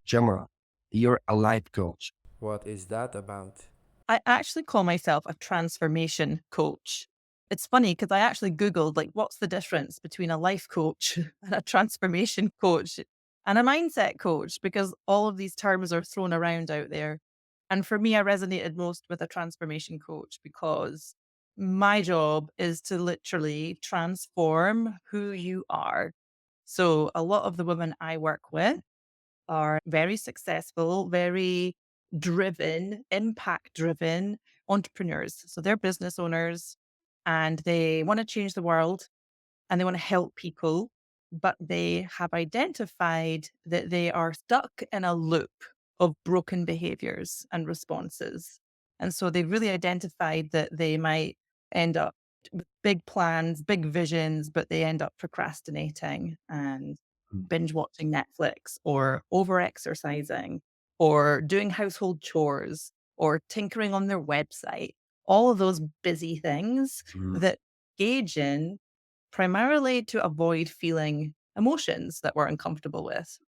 Gemma, you're a life coach. What is that about? I actually call myself a transformation coach. It's funny because I actually Googled, like, what's the difference between a life coach and a transformation coach and a mindset coach? Because all of these terms are thrown around out there. And for me, I resonated most with a transformation coach because my job is to literally transform who you are. So a lot of the women I work with are very successful, very driven, impact driven entrepreneurs. So they're business owners and they want to change the world and they want to help people, but they have identified that they are stuck in a loop of broken behaviors and responses. And so they've really identified that they might end up with big plans, big visions, but they end up procrastinating and Mm. binge watching Netflix or over exercising or doing household chores or tinkering on their website. All of those busy things Mm. that engage in primarily to avoid feeling emotions that we're uncomfortable with.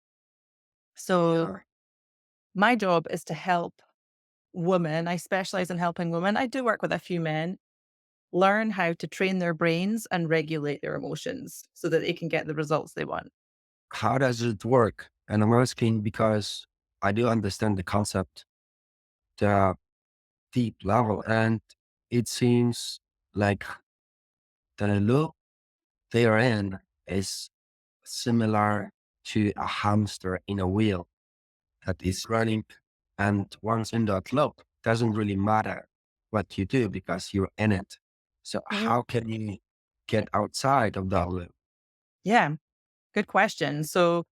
So Yeah. my job is to help women. I specialize in helping women. I do work with a few men learn how to train their brains and regulate their emotions so that they can get the results they want. How does it work? And I'm asking because I do understand the concept, the deep level, and it seems like the loop they are in is similar to a hamster in a wheel that is running. And once in that loop, doesn't really matter what you do because you're in it. So Mhm. how can you get outside of that loop? Yeah, good question. So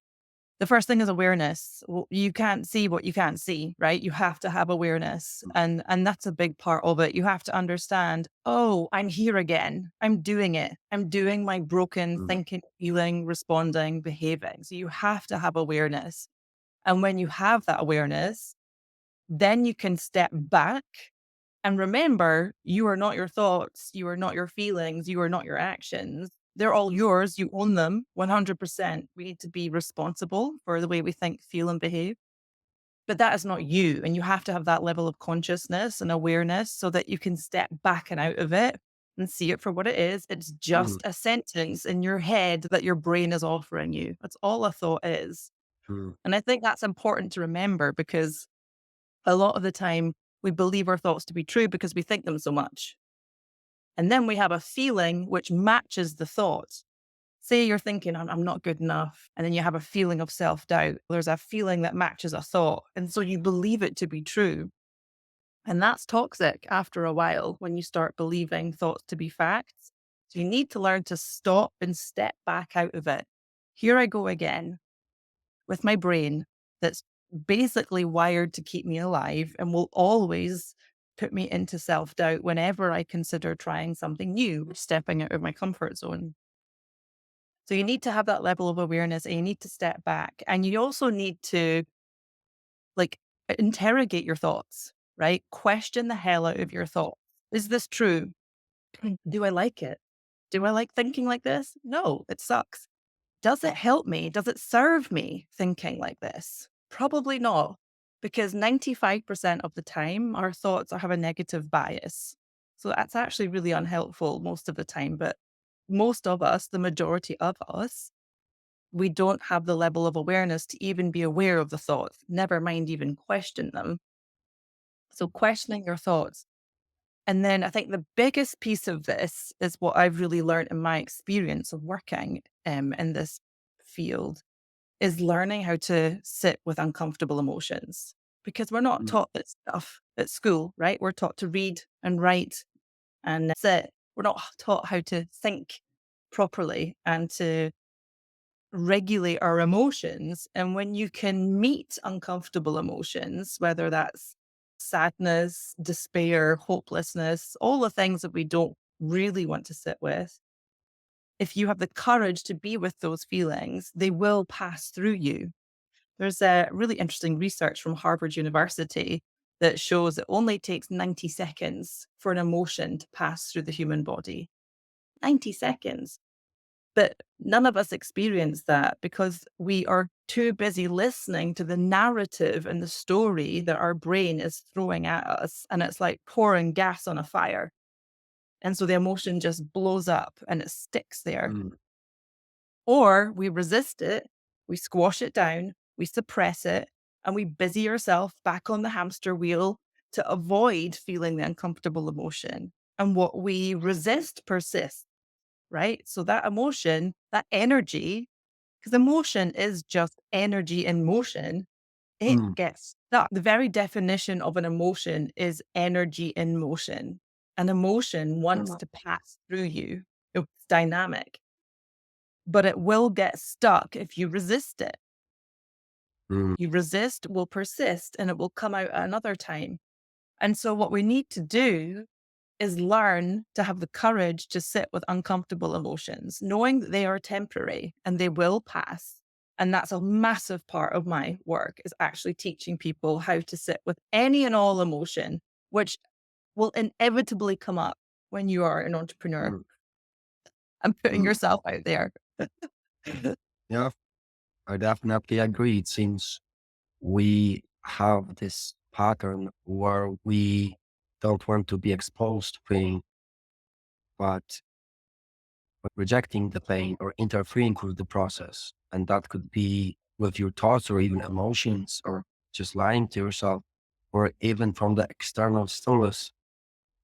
the first thing is awareness. You can't see what you can't see, right? You have to have awareness, and that's a big part of it. You have to understand, oh, I'm here again. I'm doing it. I'm doing my broken Mm. thinking, feeling, responding, behaving. So you have to have awareness. And when you have that awareness, then you can step back and remember, you are not your thoughts, you are not your feelings, you are not your actions. They're all yours. You own them 100%. We need to be responsible for the way we think, feel, and behave. But that is not you. And you have to have that level of consciousness and awareness so that you can step back and out of it and see it for what it is. It's Mm. just a sentence in your head that your brain is offering you. That's all a thought is. Mm. And I think that's important to remember because a lot of the time we believe our thoughts to be true because we think them so much. And then we have a feeling which matches the thought. Say you're thinking, I'm not good enough. And then you have a feeling of self doubt. There's a feeling that matches a thought. And so you believe it to be true. And that's toxic after a while when you start believing thoughts to be facts. So you need to learn to stop and step back out of it. Here I go again with my brain that's basically wired to keep me alive and will always put me into self doubt whenever I consider trying something new, stepping out of my comfort zone. So you need to have that level of awareness and you need to step back. And you also need to like interrogate your thoughts, right? Question the hell out of your thoughts. Is this true? Do I like it? Do I like thinking like this? No, it sucks. Does it help me? Does it serve me thinking like this? Probably not, because 95% of the time, our thoughts have a negative bias. So that's actually really unhelpful most of the time. But most of us, the majority of us, we don't have the level of awareness to even be aware of the thoughts, never mind even question them. So questioning your thoughts. And then I think the biggest piece of this is what I've really learned in my experience of working in this field is learning how to sit with uncomfortable emotions because we're not Mm. taught this stuff at school, right? We're taught to read and write and sit. We're not taught how to think properly and to regulate our emotions. And when you can meet uncomfortable emotions, whether that's sadness, despair, hopelessness, all the things that we don't really want to sit with, if you have the courage to be with those feelings, they will pass through you. There's a really interesting research from Harvard University that shows it only takes 90 seconds for an emotion to pass through the human body. 90 seconds. But none of us experience that because we are too busy listening to the narrative and the story that our brain is throwing at us. And it's like pouring gas on a fire. And so the emotion just blows up and it sticks there. Mm, Or we resist it, we squash it down, we suppress it, and we busy ourselves back on the hamster wheel to avoid feeling the uncomfortable emotion. And what we resist persists, right? So that emotion, that energy, because emotion is just energy in motion, it mm, gets stuck. The very definition of an emotion is energy in motion. An emotion wants to pass through you. It's dynamic, but it will get stuck if you resist it. mm, You resist will persist and it will come out at another time. And so what we need to do is learn to have the courage to sit with uncomfortable emotions, knowing that they are temporary and they will pass. And that's a massive part of my work is actually teaching people how to sit with any and all emotion, which will inevitably come up when you are an entrepreneur mm, and putting mm. yourself out there. Yeah, I definitely agree. It seems we have this pattern where we don't want to be exposed to pain, but rejecting the pain or interfering with the process. And that could be with your thoughts or even emotions or just lying to yourself or even from the external stimulus.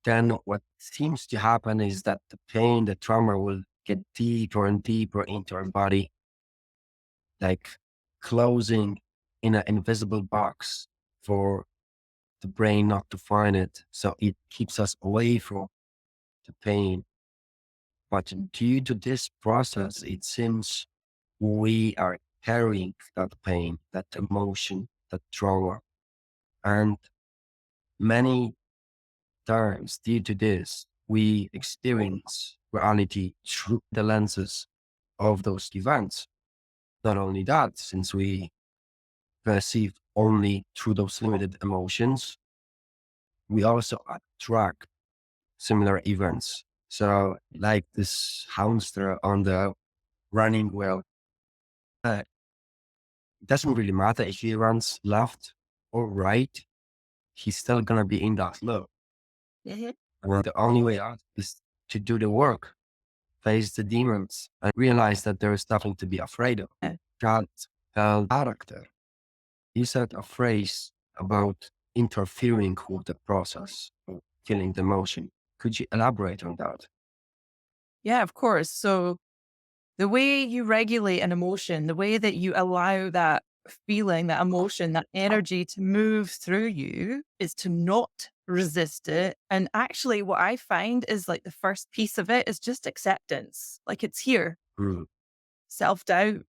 Then what seems to happen is that the pain, the trauma will get deeper and deeper into our body, like closing in an invisible box for the brain not to find it. So it keeps us away from the pain. But due to this process, it seems we are carrying that pain, that emotion, that trauma. And many times, due to this, we experience reality through the lenses of those events. Not only that, since we perceive only through those limited emotions, we also attract similar events. So, like this hamster on the running wheel, it doesn't really matter if he runs left or right, he's still gonna be in that loop. Mhm. And the only way out is to do the work, face the demons, and realize that there is nothing to be afraid of. Yeah. God held character. He said a phrase about interfering with the process of killing the emotion. Could you elaborate on that? Yeah, of course. So the way you regulate an emotion, the way that you allow that feeling, that emotion, that energy to move through you is to not resist it. And actually, what I find is like the first piece of it is just acceptance. Like it's here, Mm, self doubt,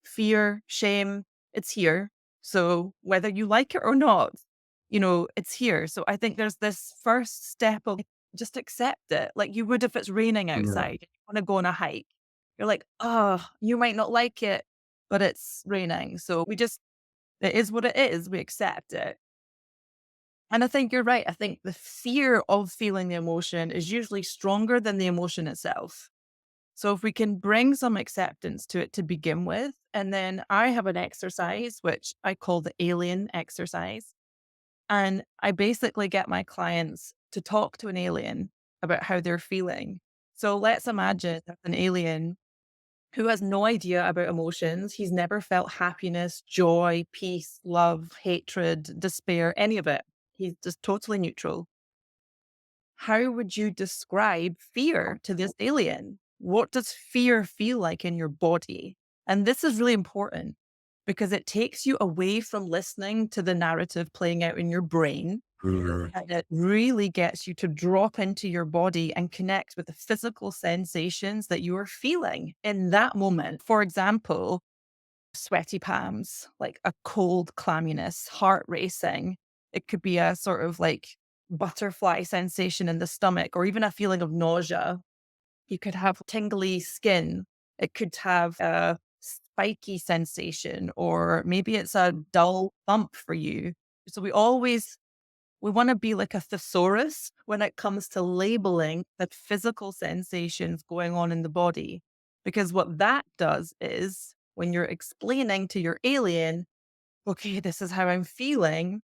fear, shame, it's here. So whether you like it or not, it's here. So I think there's this first step of just accept it, like you would if it's raining yeah. outside. You want to go on a hike. You're like, oh, you might not like it, but it's raining. So it is what it is. We accept it. And I think you're right. I think the fear of feeling the emotion is usually stronger than the emotion itself. So if we can bring some acceptance to it to begin with, and then I have an exercise which I call the alien exercise. And I basically get my clients to talk to an alien about how they're feeling. So let's imagine there's an alien who has no idea about emotions. He's never felt happiness, joy, peace, love, hatred, despair, any of it. He's just totally neutral. How would you describe fear to this alien? What does fear feel like in your body? And this is really important because it takes you away from listening to the narrative playing out in your brain. Mm, And it really gets you to drop into your body and connect with the physical sensations that you are feeling in that moment. For example, sweaty palms, like a cold clamminess, heart racing. It could be a sort of like butterfly sensation in the stomach, or even a feeling of nausea. You could have tingly skin. It could have a spiky sensation, or maybe it's a dull thump for you. So we want to be like a thesaurus when it comes to labeling the physical sensations going on in the body. Because what that does is when you're explaining to your alien, okay, this is how I'm feeling,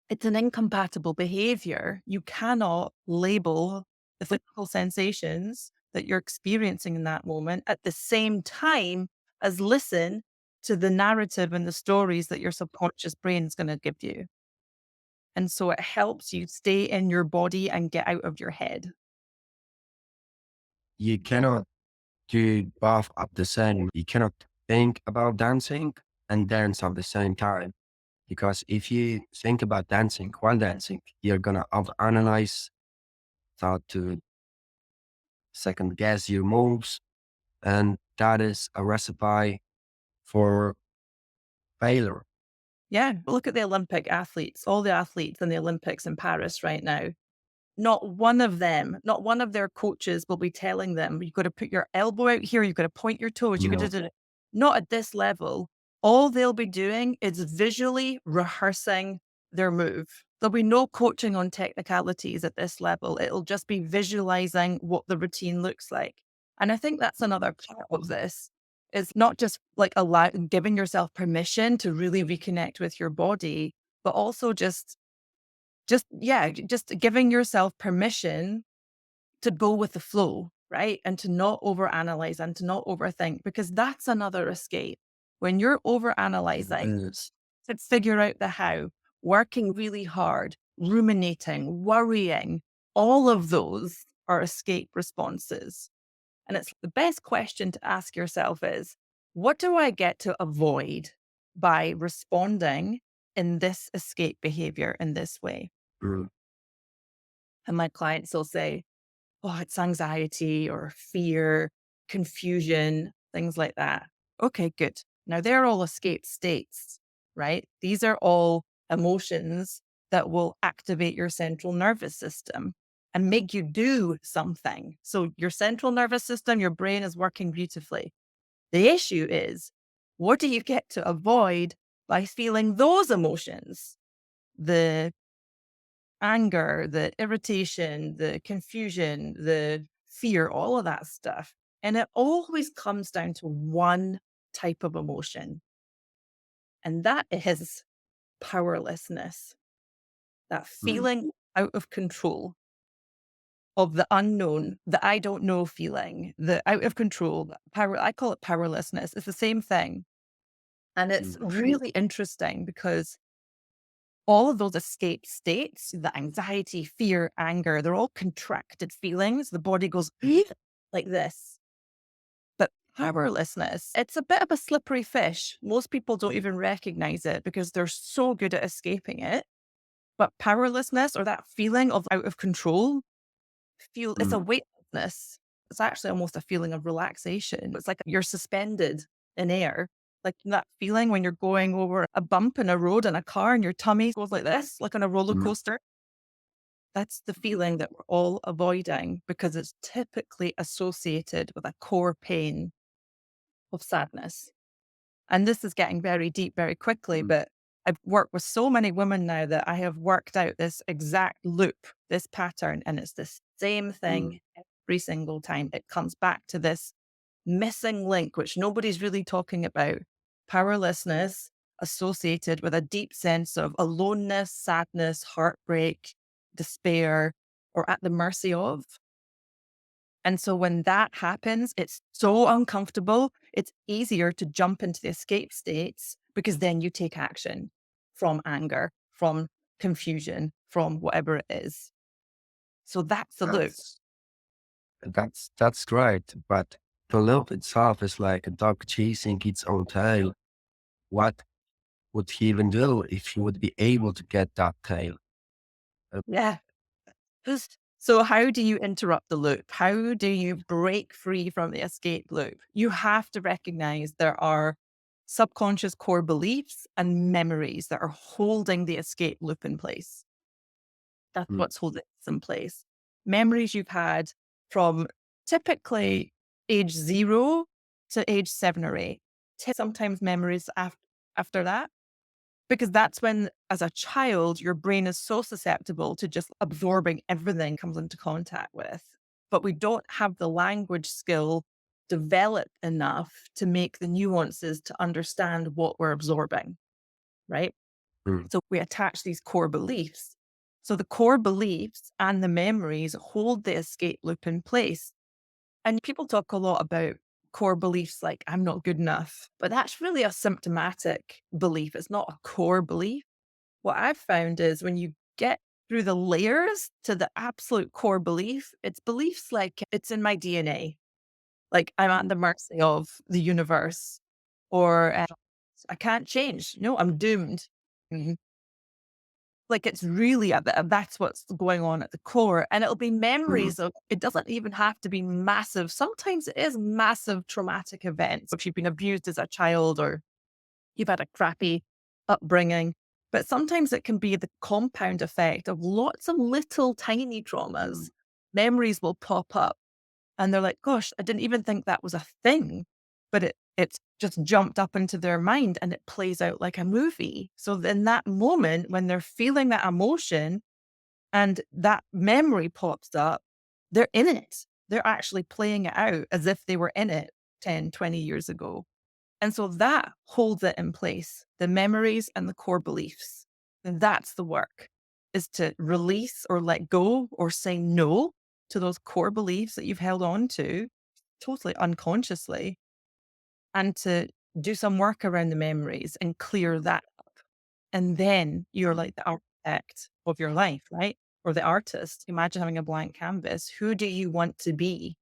it's an incompatible behavior. You cannot label the physical sensations that you're experiencing in that moment at the same time as listen to the narrative and the stories that your subconscious brain is going to give you. And so it helps you stay in your body and get out of your head. You cannot do both at the same. You cannot think about dancing and dance at the same time. Because if you think about dancing while dancing, you're gonna overanalyze, start to second guess your moves, and that is a recipe for failure. Yeah. Look at the Olympic athletes, all the athletes in the Olympics in Paris right now. Not one of them, not one of their coaches will be telling them, you've got to put your elbow out here, you've got to point your toes, you got to No. do it. Not at this level. All they'll be doing is visually rehearsing their move. There'll be no coaching on technicalities at this level. It'll just be visualizing what the routine looks like. And I think that's another part of this is not just like giving yourself permission to really reconnect with your body, but also just giving yourself permission to go with the flow, right? And to not overanalyze and to not overthink, because that's another escape. When you're overanalyzing Yes. to figure out the how, working really hard, ruminating, worrying, all of those are escape responses. And it's the best question to ask yourself is, what do I get to avoid by responding in this escape behavior in this way? Mm, And my clients will say, oh, it's anxiety or fear, confusion, things like that. Okay, good. Now they're all escape states, right? These are all emotions that will activate your central nervous system and make you do something. So your central nervous system, your brain is working beautifully. The issue is, what do you get to avoid by feeling those emotions? The anger, the irritation, the confusion, the fear, all of that stuff. And it always comes down to one type of emotion, and that is powerlessness, that mm, feeling out of control of the unknown, the I don't know feeling, the out of control, the power. I call it powerlessness. It's the same thing. And it's mm, really interesting because all of those escape states, the anxiety, fear, anger, they're all contracted feelings. The body goes like this. But powerlessness, it's a bit of a slippery fish. Most people don't even recognize it because they're so good at escaping it. But powerlessness or that feeling of out of control, it's a mm, weightlessness. It's actually almost a feeling of relaxation. It's like you're suspended in air. Like that feeling when you're going over a bump in a road in a car and your tummy goes like this, like on a roller mm, coaster. That's the feeling that we're all avoiding because it's typically associated with a core pain of sadness. And this is getting very deep very quickly, mm, but I've worked with so many women now that I have worked out this exact loop, this pattern, and it's the same mm, thing every single time. It comes back to this missing link, which nobody's really talking about, powerlessness associated with a deep sense of aloneness, sadness, heartbreak, despair, or at the mercy of. And so when that happens, it's so uncomfortable. It's easier to jump into the escape states because then you take action from anger, from confusion, from whatever it is. So that's the loop. That's that's great. But the loop itself is like a dog chasing its own tail. What would he even do if he would be able to get that tail? Uh, Yeah. So how do you interrupt the loop? How do you break free from the escape loop? You have to recognize there are subconscious core beliefs and memories that are holding the escape loop in place. That's mm, what's holding us in place. Memories you've had from typically age 0 to age 7 or 8. Sometimes memories after that, because that's when, as a child, your brain is so susceptible to just absorbing everything comes into contact with. But we don't have the language skill developed enough to make the nuances to understand what we're absorbing, right? Mm. So we attach these core beliefs. So the core beliefs and the memories hold the escape loop in place. And people talk a lot about core beliefs like, I'm not good enough, but that's really a symptomatic belief. It's not a core belief. What I've found is when you get through the layers to the absolute core belief, it's beliefs like it's in my DNA, like I'm at the mercy of the universe, or I can't change. No, I'm doomed. Mhm. Like it's really that's what's going on at the core. And it'll be Mm. memories of, it doesn't even have to be massive. Sometimes it is massive traumatic events. If you've been abused as a child or you've had a crappy upbringing, but sometimes it can be the compound effect of lots of little tiny traumas. Mm. Memories will pop up and they're like, gosh, I didn't even think that was a thing, but it's just jumped up into their mind and it plays out like a movie. So in that moment, when they're feeling that emotion and that memory pops up, they're in it. They're actually playing it out as if they were in it 10, 20 years ago. And so that holds it in place, the memories and the core beliefs. And that's the work, is to release or let go or say no to those core beliefs that you've held on to totally unconsciously, and to do some work around the memories and clear that up. And then you're like the architect of your life, right? Or the artist. Imagine having a blank canvas. Who do you want to be?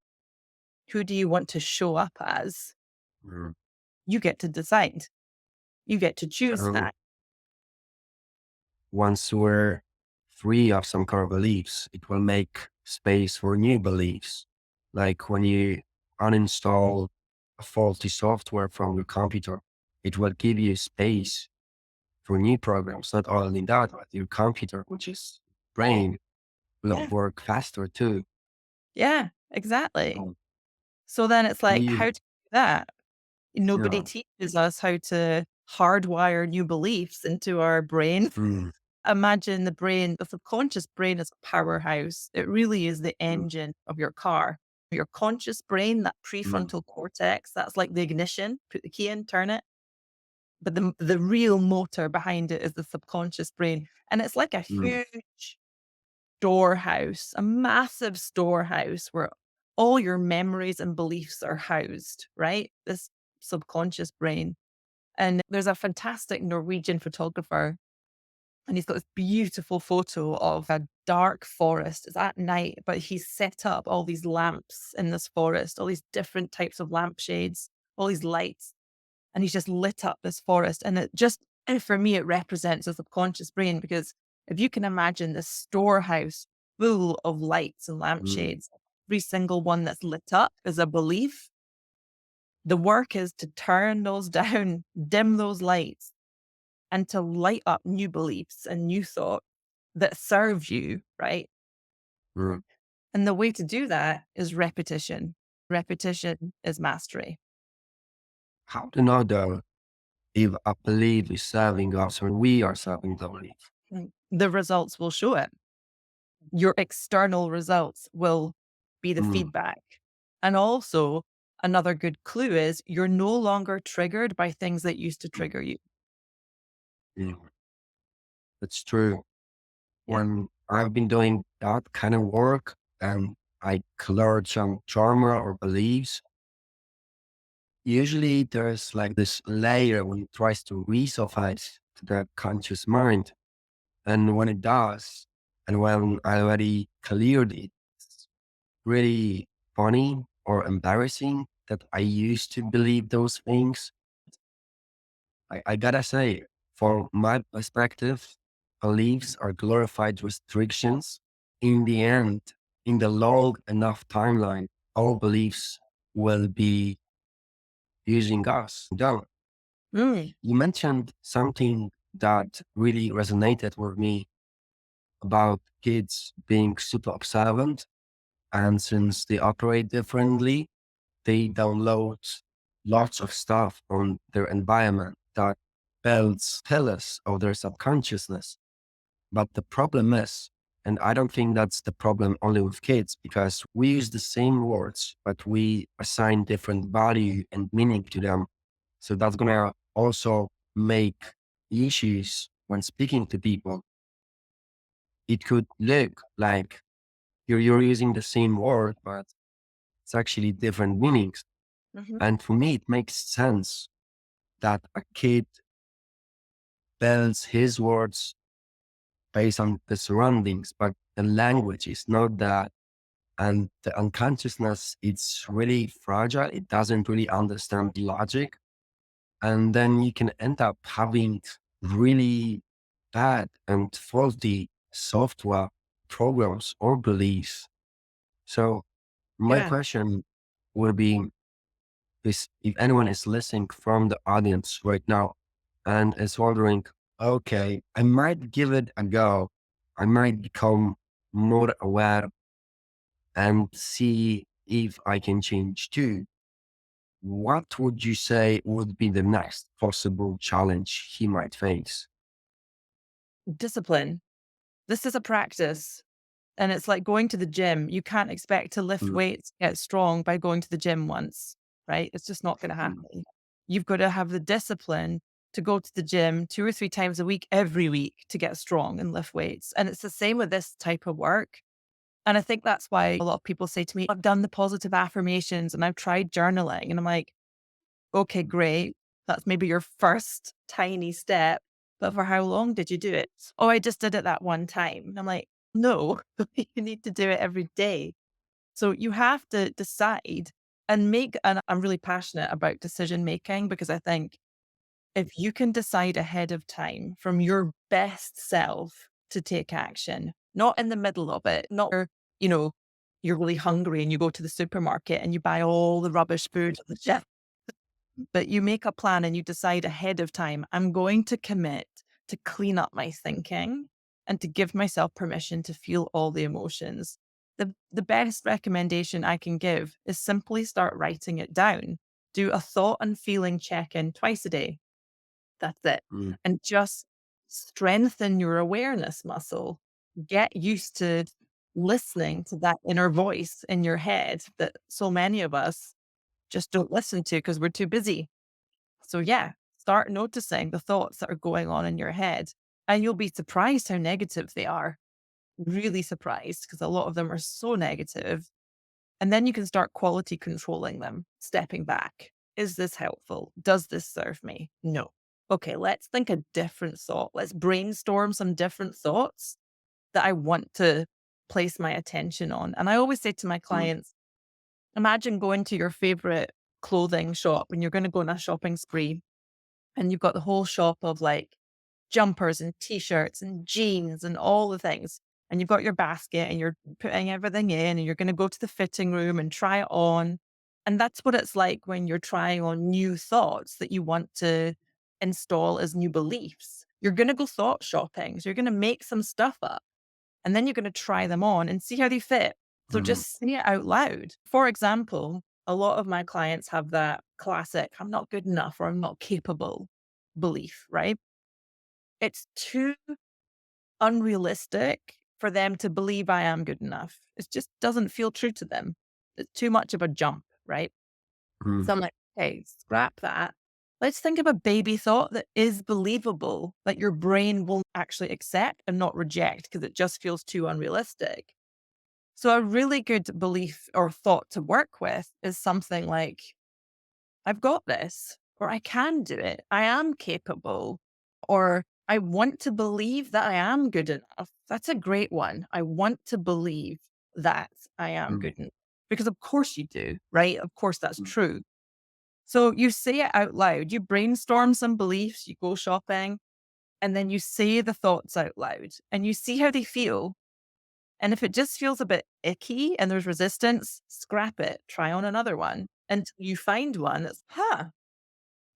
Who do you want to show up as? Mm. You get to decide. You get to choose So that. once we're free of some core beliefs, it will make space for new beliefs. Like when you uninstall a faulty software from your computer, it will give you space for new programs. Not only that, but your computer, which is brain, will Yeah. work faster too. Yeah, exactly. Um, So then it's like, how you, to do that? Nobody yeah. teaches us how to hardwire new beliefs into our brain. Mm. Imagine the brain, the subconscious brain is a powerhouse. It really is the Mm. engine of your car. Your conscious brain, that Mm. prefrontal cortex, that's like the ignition. Put the key in, turn it. But the real motor behind it is the subconscious brain. And it's like a Mm. huge storehouse, a massive storehouse where all your memories and beliefs are housed, right? This subconscious brain. And there's a fantastic Norwegian photographer, and he's got this beautiful photo of a dark forest. It's at night, but he's set up all these lamps in this forest, all these different types of lampshades, all these lights. And he's just lit up this forest. And it just, and for me, it represents a subconscious brain, because if you can imagine this storehouse full of lights and Mm. lampshades, every single one that's lit up is a belief. The work is to turn those down, dim those lights, and to light up new beliefs and new thought that serve you, right? Mm. And the way to do that is repetition. Repetition is mastery. How to know though if a belief is serving us or we are serving the belief? The results will show it. Your external results will be the Mm. feedback. And also, another good clue is you're no longer triggered by things that used to trigger you. Mm. That's true. Yeah. When I've been doing that kind of work and I cleared some trauma or beliefs, usually there's like this layer when it tries to resurface to the conscious mind. And when it does, and when I already cleared it, it's really funny or embarrassing that I used to believe those things. I gotta say, from my perspective, beliefs are glorified restrictions. In the end, in the long enough timeline, our beliefs will be using us. Now, Mm. you mentioned something that really resonated with me about kids being super observant. And since they operate differently, they download lots of stuff from their environment that builds pillars of their subconsciousness. But the problem is, And I don't think that's the problem only with kids, because we use the same words, but we assign different value and meaning to them. So that's going to also make issues when speaking to people. It could look like you're using the same word, but it's actually different meanings. Mhm. And for me, it makes sense that a kid builds his words based on the surroundings, but the language is not that. And the unconsciousness, it's really fragile. It doesn't really understand logic. And then you can end up having really bad and faulty software programs or beliefs. So my Yeah. question would be is, if anyone is listening from the audience right now and is wondering, okay, I might give it a go. I might become more aware and see if I can change too. What would you say would be the next possible challenge he might face? Discipline. This is a practice. And it's like going to the gym. You can't expect to lift Mm, weights, get strong by going to the gym once, right? It's just not going to mm, happen. You've got to have the discipline to go to the gym 2 or 3 times a week, every week, to get strong and lift weights. And it's the same with this type of work. And I think that's why a lot of people say to me, I've done the positive affirmations and I've tried journaling. And I'm like, okay, great. That's maybe your first tiny step. But for how long did you do it? Oh, I just did it that one time. And I'm like, no, you need to do it every day. So you have to decide and make, and I'm really passionate about decision making, because I think if you can decide ahead of time from your best self to take action, not in the middle of it, not where, you know, you're really hungry and you go to the supermarket and you buy all the rubbish food at the shelf, but you make a plan and you decide ahead of time, I'm going to commit to clean up my thinking and to give myself permission to feel all the emotions. The best recommendation I can give is simply start writing it down. Do a thought and feeling check in twice a day. That's it. mm, And just strengthen your awareness muscle. Get used to listening to that inner voice in your head that so many of us just don't listen to because we're too busy. So, yeah, start noticing the thoughts that are going on in your head, and you'll be surprised how negative they are. Really surprised, because a lot of them are so negative. And then you can start quality controlling them, stepping back. Is this helpful? Does this serve me? No. Okay, let's think a different thought. Let's brainstorm some different thoughts that I want to place my attention on. And I always say to my mm, clients, imagine going to your favorite clothing shop and you're going to go on a shopping spree, and you've got the whole shop of like jumpers and t-shirts and jeans and all the things. And you've got your basket and you're putting everything in and you're going to go to the fitting room and try it on. And that's what it's like when you're trying on new thoughts that you want to install as new beliefs. You're going to go thought shopping. So you're going to make some stuff up and then you're going to try them on and see how they fit. So mm, just say it out loud. For example, a lot of my clients have that classic, I'm not good enough or I'm not capable belief, right? It's too unrealistic for them to believe I am good enough. It just doesn't feel true to them. It's too much of a jump, right? mm, So I'm like, okay, scrap that. Let's think of a baby thought that is believable, that your brain will actually accept and not reject because it just feels too unrealistic. So a really good belief or thought to work with is something like, I've got this, or I can do it. I am capable, or I want to believe that I am good enough. That's a great one. I want to believe that I am mm, good enough. Because of course you do, right? Of course that's mm, true. So you say it out loud. You brainstorm some beliefs, you go shopping, and then you say the thoughts out loud and you see how they feel. And if it just feels a bit icky and there's resistance, scrap it, try on another one until you find one that's,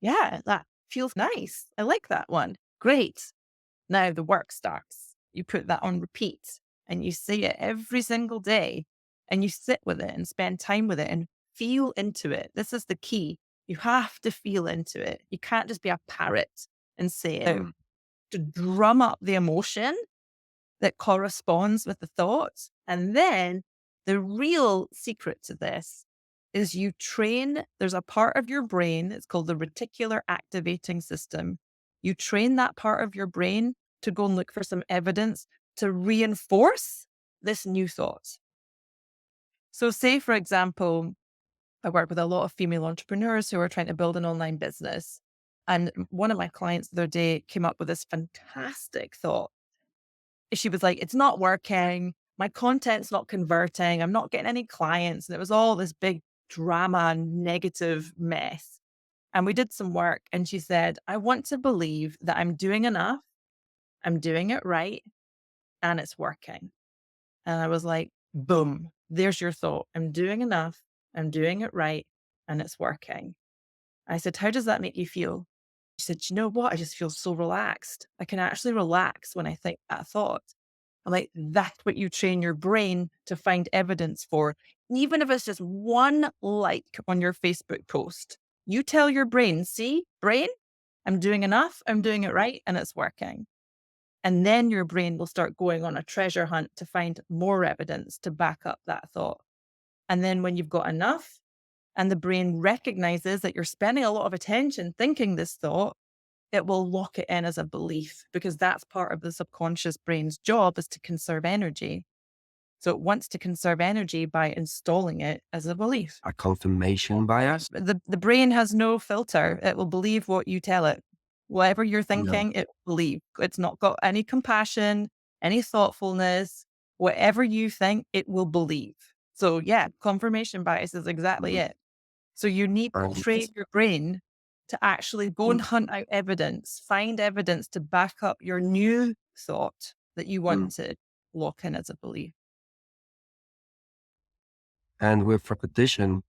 yeah, that feels nice. I like that one. Great. Now the work starts. You put that on repeat and you say it every single day and you sit with it and spend time with it and feel into it. This is the key. You have to feel into it. You can't just be a parrot and say it out. mm, To drum up the emotion that corresponds with the thoughts. And then the real secret to this is you train, there's a part of your brain, it's called the reticular activating system. You train that part of your brain to go and look for some evidence to reinforce this new thought. So say, for example, I work with a lot of female entrepreneurs who are trying to build an online business. And one of my clients the other day came up with this fantastic thought. She was like, it's not working. My content's not converting. I'm not getting any clients. And it was all this big drama, negative mess. And we did some work. And she said, I want to believe that I'm doing enough. I'm doing it right. And it's working. And I was like, boom, there's your thought. I'm doing enough. I'm doing it right. And it's working. I said, how does that make you feel? She said, you know what? I just feel so relaxed. I can actually relax when I think that thought. I'm like, that's what you train your brain to find evidence for. Even if it's just one like on your Facebook post, you tell your brain, see, brain, I'm doing enough, I'm doing it right, and it's working. And then your brain will start going on a treasure hunt to find more evidence to back up that thought. And then when you've got enough and the brain recognizes that you're spending a lot of attention thinking this thought, it will lock it in as a belief because that's part of the subconscious brain's job is to conserve energy. So it wants to conserve energy by installing it as a belief. A confirmation bias. The brain has no filter. It will believe what you tell it. Whatever you're Yeah. thinking, it will believe. It's not got any compassion, any thoughtfulness. Whatever you think, it will believe. So yeah, confirmation bias is exactly Mm. it. So you need to And train your brain to actually go and hunt out evidence, find evidence to back up your new thought that you want mm, to lock in as a belief. and with repetition,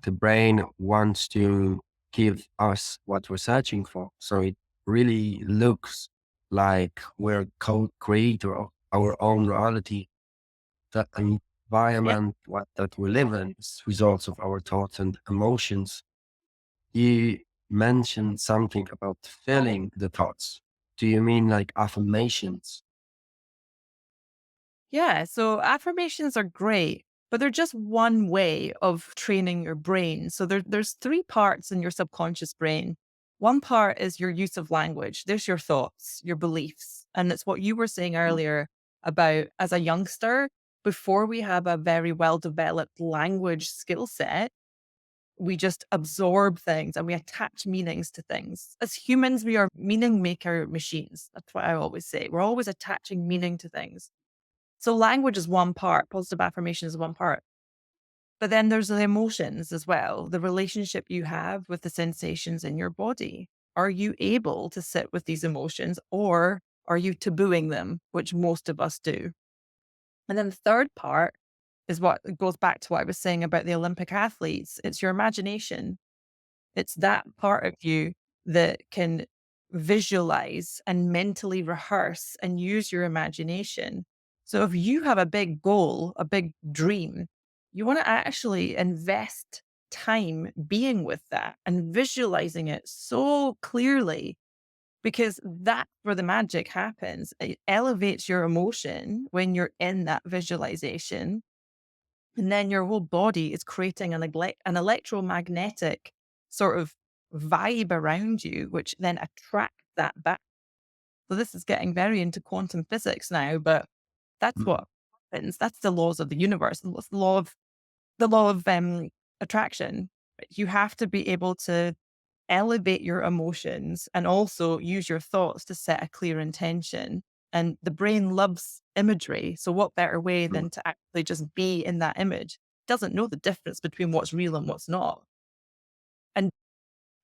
the brain wants to give us what we're searching for. So it really looks like we're co-creator of our own reality. The Yeah. environment that we live in is results of our thoughts and emotions. You mentioned something about feeling the thoughts. Do you mean like affirmations? Yeah. So affirmations are great, but they're just one way of training your brain. So there's three parts in your subconscious brain. One part is your use of language. There's your thoughts, your beliefs. And it's what you were saying earlier about as a youngster, before we have a very well developed language skill set, we just absorb things and we attach meanings to things. As humans, we are meaning maker machines. That's what I always say. We're always attaching meaning to things. So language is one part, positive affirmation is one part. But then there's the emotions as well, the relationship you have with the sensations in your body. Are you able to sit with these emotions or are you tabooing them, which most of us do? And then the third part is what goes back to what I was saying about the Olympic athletes. It's your imagination. It's that part of you that can visualize and mentally rehearse and use your imagination. So if you have a big goal, a big dream, you want to actually invest time being with that and visualizing it so clearly because that's where the magic happens. It elevates your emotion when you're in that visualization. And then your whole body is creating an electromagnetic sort of vibe around you, which then attracts that back. So this is getting very into quantum physics now, but that's Mm, what happens. That's the laws of the universe. It's the law of attraction. You have to be able to elevate your emotions and also use your thoughts to set a clear intention. And the brain loves imagery. So, what better way mm, than to actually just be in that image? It doesn't know the difference between what's real and what's not. And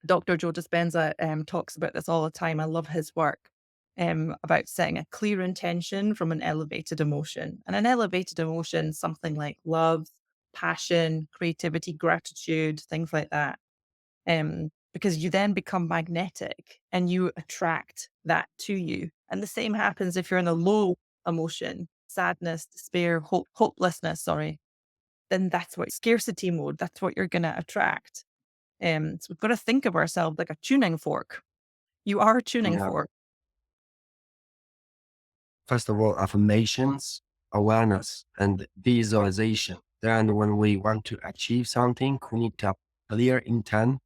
Dr. Joe Dispenza talks about this all the time. I love his work about setting a clear intention from an elevated emotion. And an elevated emotion, something like love, passion, creativity, gratitude, things like that because you then become magnetic and you attract that to you. And the same happens if you're in a low emotion, sadness, despair, hopelessness, sorry, then that's what scarcity mode, that's what you're going to attract. So we've got to think of ourselves like a tuning fork. You are a tuning yeah. fork. First of all, affirmations, awareness, and visualization. Then when we want to achieve something, we need to have clear intent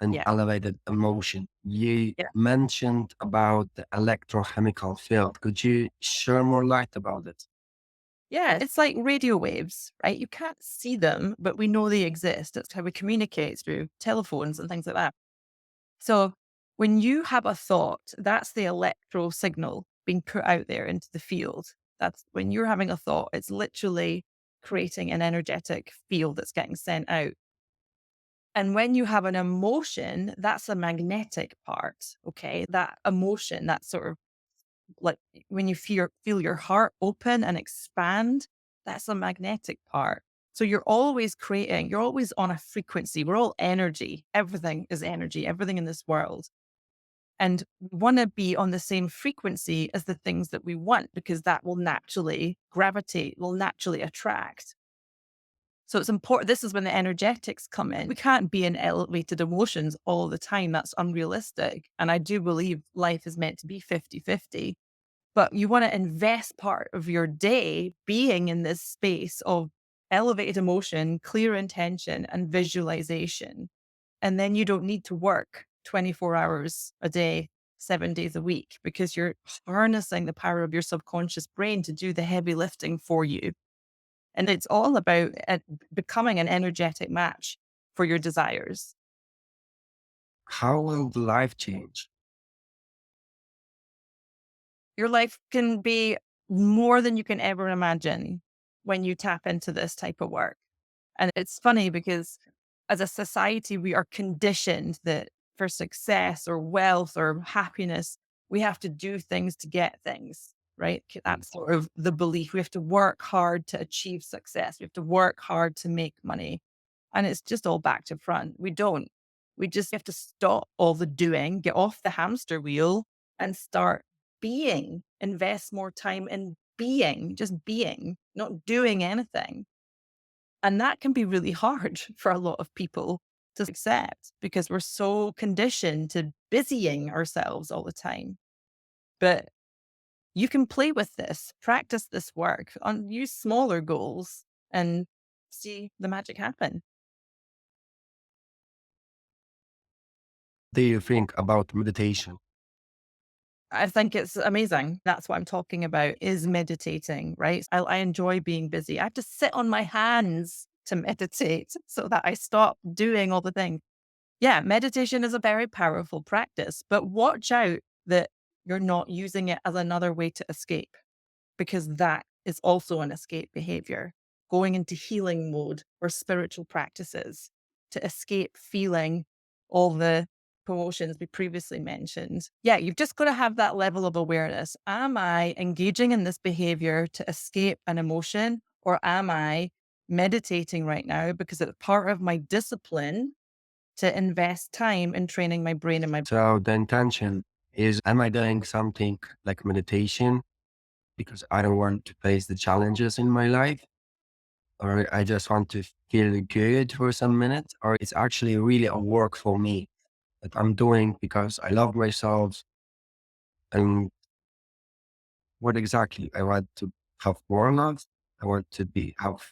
and Yeah. elevated emotion. You Yeah. mentioned about the electrochemical field. Could you share more light about it? Yeah. It's like radio waves, right? You can't see them, but we know they exist. That's how we communicate through telephones and things like that. So when you have a thought, that's the electro signal being put out there into the field. That's when you're having a thought, it's literally creating an energetic field that's getting sent out. And when you have an emotion, that's a magnetic part. Okay. That emotion, that sort of like when you feel your heart open and expand, that's a magnetic part. So you're always on a frequency. We're all energy. Everything is energy, everything in this world. And we want to be on the same frequency as the things that we want because that will naturally gravitate, will naturally attract. So it's important. This is when the energetics come in. We can't be in elevated emotions all the time. That's unrealistic. And I do believe life is meant to be 50-50. But you want to invest part of your day being in this space of elevated emotion, clear intention, and visualization. And then you don't need to work 24 hours a day, 7 days a week, because you're harnessing the power of your subconscious brain to do the heavy lifting for you. And it's all about becoming an energetic match for your desires. How will the life change? Your life can be more than you can ever imagine when you tap into this type of work. And it's funny because as a society, we are conditioned that for success or wealth or happiness, we have to do things to get things, right? Mm. That's sort of the belief. We have to work hard to achieve success. We have to work hard to make money. And it's just all back to front. We don't. We just have to stop all the doing, get off the hamster wheel and start being, invest more time in being, just being, not doing anything. And that can be really hard for a lot of people to accept because we're so conditioned to busying ourselves all the time. But you can play with this, practice this work, use smaller goals and see the magic happen. Do you think about meditation? I think it's amazing. That's what I'm talking about is meditating, right? I enjoy being busy. I have to sit on my hands to meditate so that I stop doing all the things. Yeah, meditation is a very powerful practice, but watch out that you're not using it as another way to escape because that is also an escape behavior. Going into healing mode or spiritual practices to escape feeling all the promotions we previously mentioned. Yeah, you've just got to have that level of awareness. Am I engaging in this behavior to escape an emotion or am I meditating right now because it's part of my discipline to invest time in training my brain and my So the intention is, am I doing something like meditation because I don't want to face the challenges in my life? Or I just want to feel good for some minutes? Or it's actually really a work for me that I'm doing because I love myself and what exactly I want to have more love. I want to be have.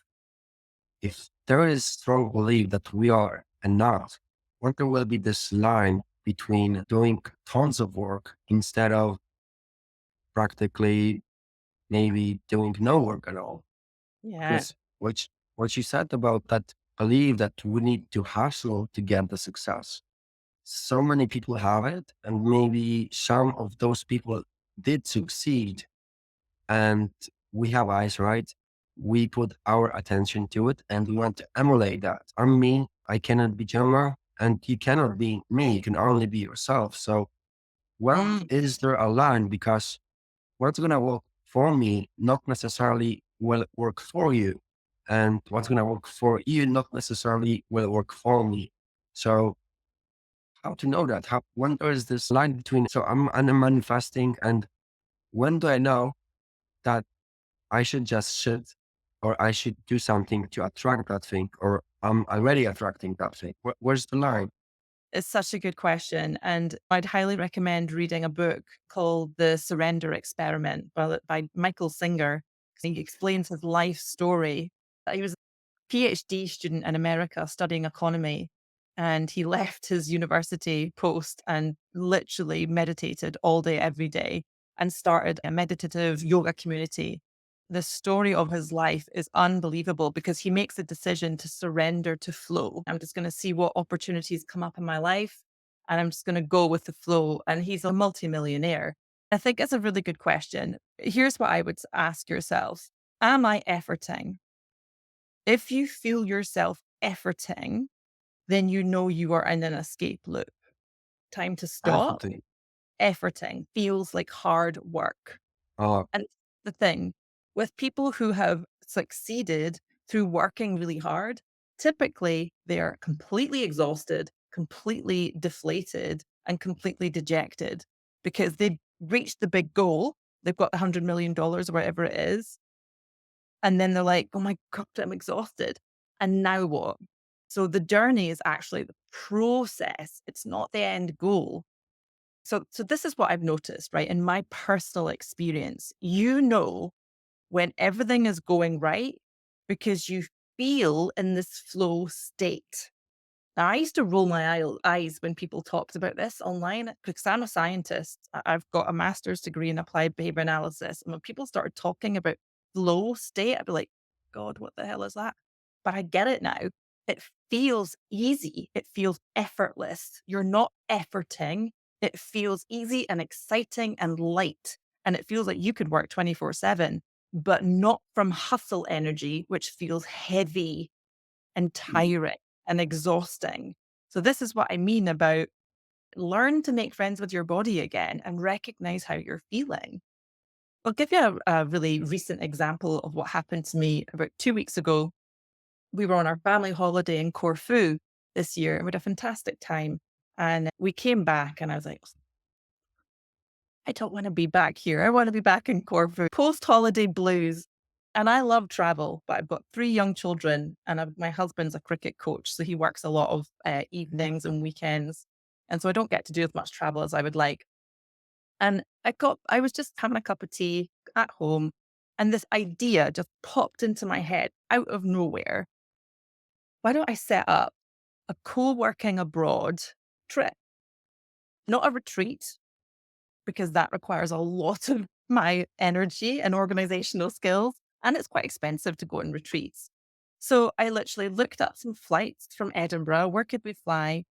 If there is strong belief that we are enough, what there will be this line between doing tons of work instead of practically maybe doing no work at all. yeah. Because what you said about that belief that we need to hustle to get the success. So many people have it, and maybe some of those people did succeed. And we have eyes, right? We put our attention to it and we want to emulate that. I'm me, I cannot be Gemma, and you cannot be me, you can only be yourself. So, well, Mm. is there a line? Because what's going to work for me, not necessarily will work for you. And what's going to work for you, not necessarily will work for me. So, how to know that? When there is this line between, so I'm manifesting, and when do I know that I should just sit or I should do something to attract that thing, or I'm already attracting that thing? Where's the line? It's such a good question. And I'd highly recommend reading a book called The Surrender Experiment by Michael Singer. He explains his life story. He was a PhD student in America studying economy. And he left his university post and literally meditated all day, every day, and started a meditative yoga community. The story of his life is unbelievable because he makes a decision to surrender to flow. I'm just going to see what opportunities come up in my life and I'm just going to go with the flow. And he's a multimillionaire. I think it's a really good question. Here's what I would ask yourself. Am I efforting? If you feel yourself efforting, then you know you are in an escape loop. Time to stop. Everything. Efforting feels like hard work. Uh, And the thing with people who have succeeded through working really hard, typically they're completely exhausted, completely deflated, and completely dejected because they reached the big goal. They've got $100 million or whatever it is. And then they're like, oh my God, I'm exhausted. And now what? So the journey is actually the process. It's not the end goal. So this is what I've noticed, right? In my personal experience, when everything is going right because you feel in this flow state. Now, I used to roll my eyes when people talked about this online because I'm a scientist. I've got a master's degree in applied behavior analysis. And when people started talking about flow state, I'd be like, God, what the hell is that? But I get it now. It feels easy. It feels effortless. You're not efforting. It feels easy and exciting and light. And it feels like you could work 24/7, but not from hustle energy, which feels heavy and tiring and exhausting. So this is what I mean about learn to make friends with your body again and recognize how you're feeling. I'll give you a really recent example of what happened to me about 2 weeks ago. We were on our family holiday in Corfu this year and we had a fantastic time. And we came back and I was like, I don't want to be back here. I want to be back in Corfu. Post holiday blues. And I love travel, but I've got 3 young children and my husband's a cricket coach. So he works a lot of evenings and weekends. And so I don't get to do as much travel as I would like. And I was just having a cup of tea at home and this idea just popped into my head out of nowhere. Why don't I set up a co-working abroad trip, not a retreat, because that requires a lot of my energy and organizational skills. And it's quite expensive to go on retreats. So I literally looked up some flights from Edinburgh. Where could we fly?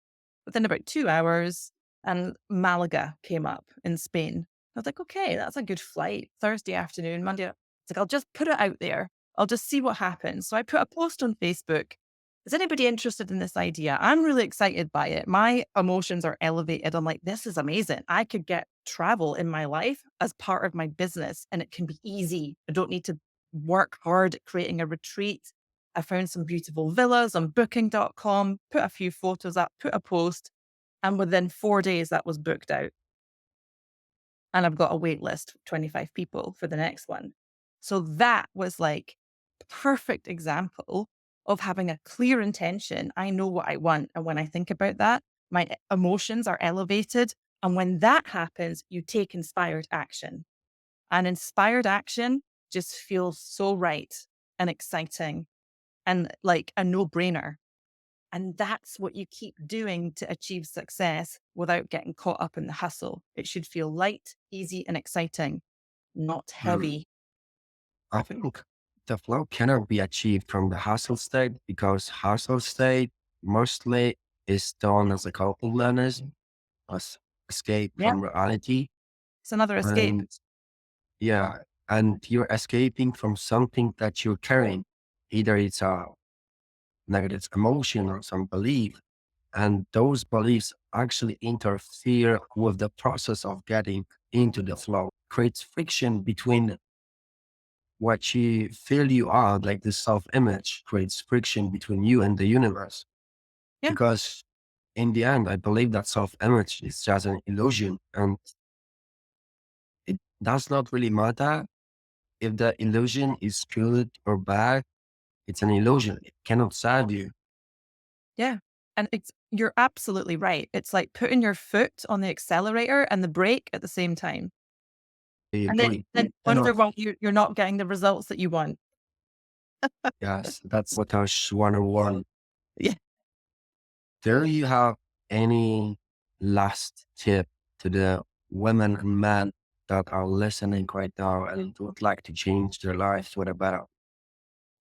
Within about 2 hours, and Malaga came up in Spain. I was like, okay, that's a good flight. Thursday afternoon, Monday. It's like, I'll just put it out there. I'll just see what happens. So I put a post on Facebook. Is anybody interested in this idea? I'm really excited by it. My emotions are elevated. I'm like, this is amazing. I could get travel in my life as part of my business and it can be easy. I don't need to work hard at creating a retreat. I found some beautiful villas on booking.com, put a few photos up, put a post, and within 4 days that was booked out. And I've got a wait list of 25 people for the next one. So that was like a perfect example of having a clear intention. I know what I want. And when I think about that, my emotions are elevated. And when that happens, you take inspired action. And inspired action just feels so right and exciting and like a no brainer. And that's what you keep doing to achieve success without getting caught up in the hustle. It should feel light, easy, and exciting, not mm, heavy. I think the flow cannot be achieved from the hustle state because hustle state mostly is done as a coping mechanism, as escape Yeah. from reality. It's another escape. And yeah, and you're escaping from something that you're carrying. Either it's a negative emotion or some belief. And those beliefs actually interfere with the process of getting into the flow, creates friction between what you feel you are, like the self image, creates friction between you and the universe. Yeah. Because in the end, I believe that self image is just an illusion and it does not really matter if the illusion is good or bad. It's an illusion. It cannot serve you. Yeah. And you're absolutely right. It's like putting your foot on the accelerator and the brake at the same time. I And then, agree. then wonder why you're not getting the results that you want. Yes, that's what I was 101. Yeah. Do you have any last tip to the women and men that are listening right now and would like to change their lives for the better?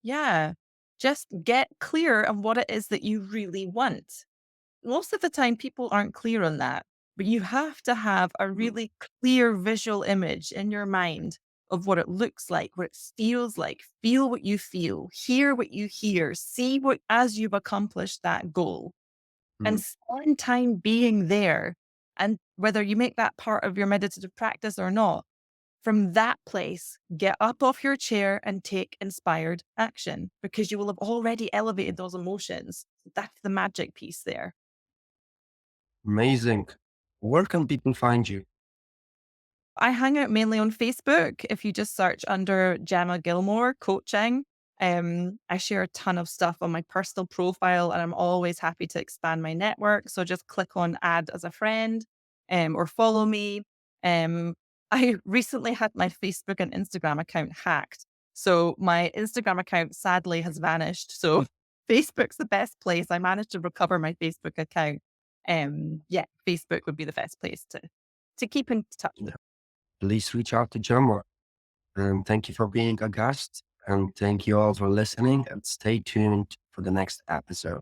Yeah. Just get clear on what it is that you really want. Most of the time, people aren't clear on that, but you have to have a really clear visual image in your mind of what it looks like, what it feels like, feel what you feel, hear what you hear, see what as you've accomplished that goal, and Mm. spend time being there. And whether you make that part of your meditative practice or not, from that place, get up off your chair and take inspired action because you will have already elevated those emotions. That's the magic piece there. Amazing. Where can people find you? I hang out mainly on Facebook. If you just search under Gemma Gilmour coaching, I share a ton of stuff on my personal profile, and I'm always happy to expand my network. So just click on add as a friend, or follow me. Um, I recently had my Facebook and Instagram account hacked, so my Instagram account sadly has vanished. So Facebook's the best place. I managed to recover my Facebook account. Yeah, Facebook would be the best place to keep in touch. Yeah. Please reach out to Gemma. And thank you for being a guest. And thank you all for listening and stay tuned for the next episode.